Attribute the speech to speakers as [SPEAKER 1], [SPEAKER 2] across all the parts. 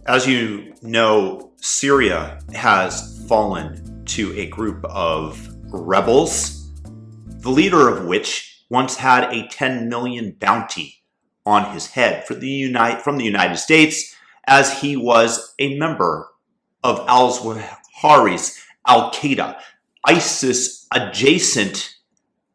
[SPEAKER 1] As you know, Syria has fallen to a group of rebels, the leader of which once had a 10 million bounty on his head from the United States, as he was a member of al-Zawahiri's Al-Qaeda. ISIS-adjacent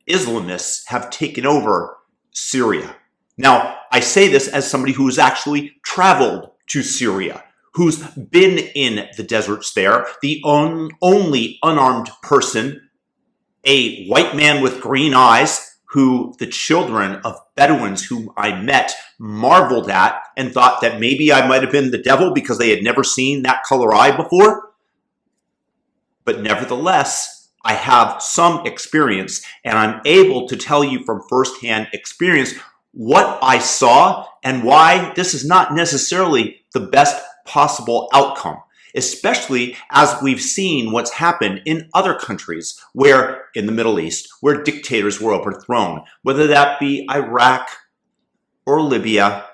[SPEAKER 1] Islamists have taken over Syria. Now, I say this as somebody who's actually traveled to Syria, who's been in the deserts there, the only unarmed person, a white man with green eyes, who the children of Bedouins whom I met marveled at and thought that maybe I might have been the devil because they had never seen that color eye before. But nevertheless, I have some experience, and I'm able to tell you from firsthand experience what I saw and why this is not necessarily the best possible outcome, especially as we've seen what's happened in other countries where, in the Middle East, where dictators were overthrown, whether that be Iraq or Libya,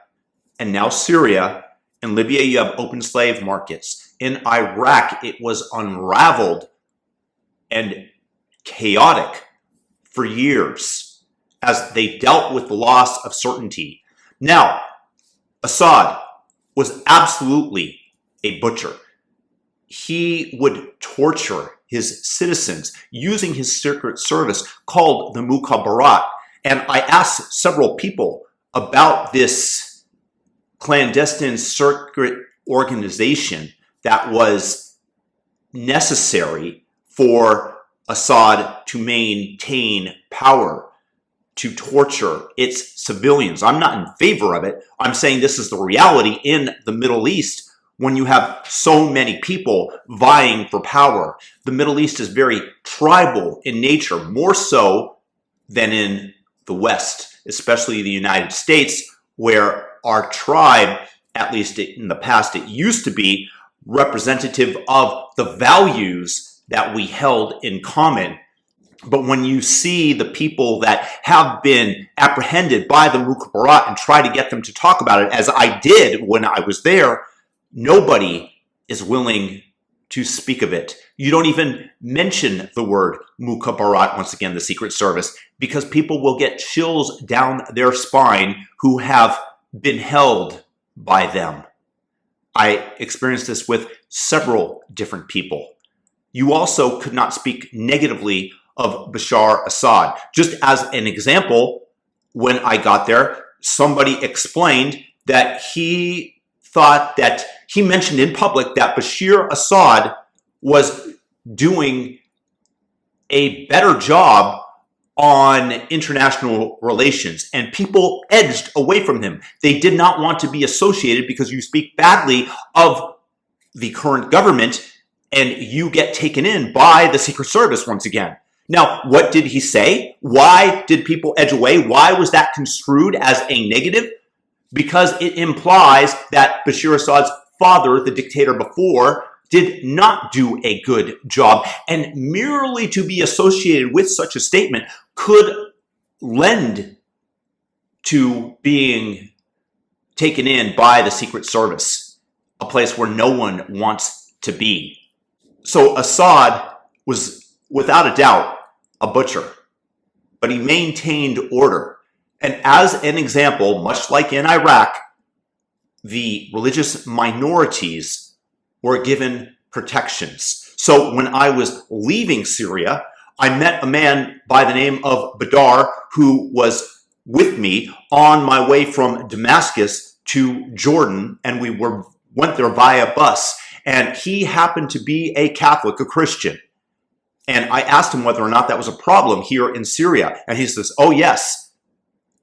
[SPEAKER 1] and now Syria. In Libya, you have open slave markets. In Iraq, it was unraveled and chaotic for years as they dealt with the loss of certainty. Now, Assad was absolutely a butcher. He would torture his citizens using his secret service called the Mukhabarat. And I asked several people about this clandestine secret organization that was necessary for Assad to maintain power, to torture its civilians. I'm not in favor of it. I'm saying this is the reality in the Middle East when you have so many people vying for power. The Middle East is very tribal in nature, more so than in the West, especially the United States, where our tribe, at least in the past, it used to be representative of the values that we held in common. But when you see the people that have been apprehended by the Mukhabarat and try to get them to talk about it, as I did when I was there, nobody is willing to speak of it. You don't even mention the word Mukhabarat, once again, the Secret Service, because people will get chills down their spine who have been held by them. I experienced this with several different people. You also could not speak negatively of Bashar Assad. Just as an example, when I got there, somebody explained that he thought that he mentioned in public that Bashar Assad was doing a better job on international relations, and people edged away from him. They did not want to be associated because you speak badly of the current government and you get taken in by the Secret Service once again. Now, what did he say? Why did people edge away? Why was that construed as a negative? Because it implies that Bashar Assad's father, the dictator before, did not do a good job. And merely to be associated with such a statement could lend to being taken in by the Secret Service, a place where no one wants to be. So Assad was, without a doubt, a butcher, but he maintained order. And as an example, much like in Iraq, the religious minorities were given protections. So when I was leaving Syria, I met a man by the name of Badar who was with me on my way from Damascus to Jordan, and we went there via bus. And he happened to be a Catholic, a Christian. And I asked him whether or not that was a problem here in Syria. And he says, oh yes,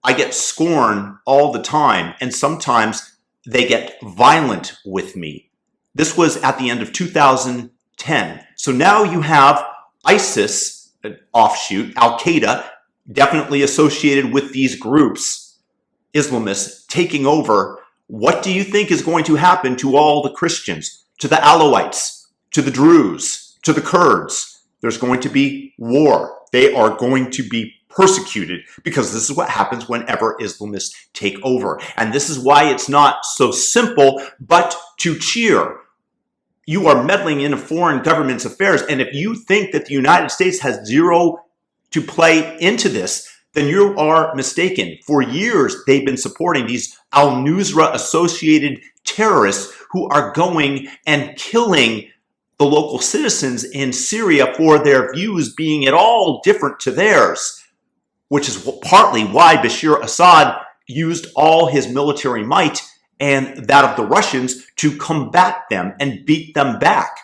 [SPEAKER 1] I get scorn all the time. And sometimes they get violent with me. This was at the end of 2010. So now you have ISIS, an offshoot, Al-Qaeda, definitely associated with these groups, Islamists, taking over. What do you think is going to happen to all the Christians, to the Alawites, to the Druze, to the Kurds? There's going to be war. They are going to be persecuted, because this is what happens whenever Islamists take over. And this is why it's not so simple but to cheer. You are meddling in a foreign government's affairs, and if you think that the United States has zero to play into this, then you are mistaken. For years, they've been supporting these al-Nusra associated terrorists who are going and killing the local citizens in Syria for their views being at all different to theirs, which is partly why Bashar Assad used all his military might and that of the Russians to combat them and beat them back.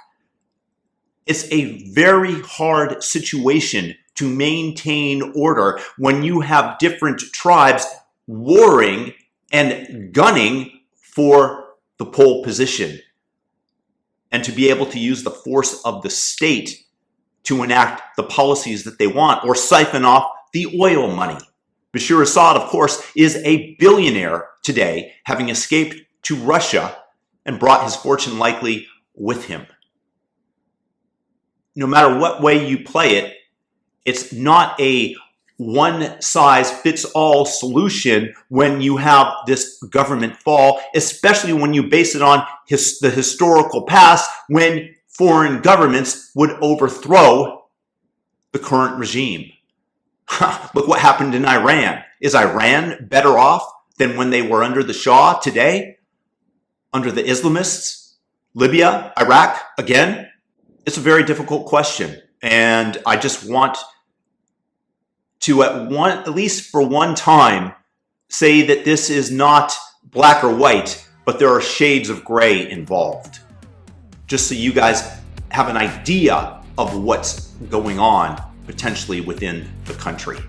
[SPEAKER 1] It's a very hard situation to maintain order when you have different tribes warring and gunning for the pole position, and to be able to use the force of the state to enact the policies that they want or siphon off the oil money. Bashar Assad, of course, is a billionaire today, having escaped to Russia and brought his fortune likely with him. No matter what way you play it, it's not a one-size-fits-all solution when you have this government fall, especially when you base it on the historical past when foreign governments would overthrow the current regime. Look what happened in Iran. Is Iran better off than when they were under the Shah today? Under the Islamists? Libya? Iraq? Again? It's a very difficult question. And I just want to at least for one time say that this is not black or white, but there are shades of gray involved. Just so you guys have an idea of what's going on potentially within the country.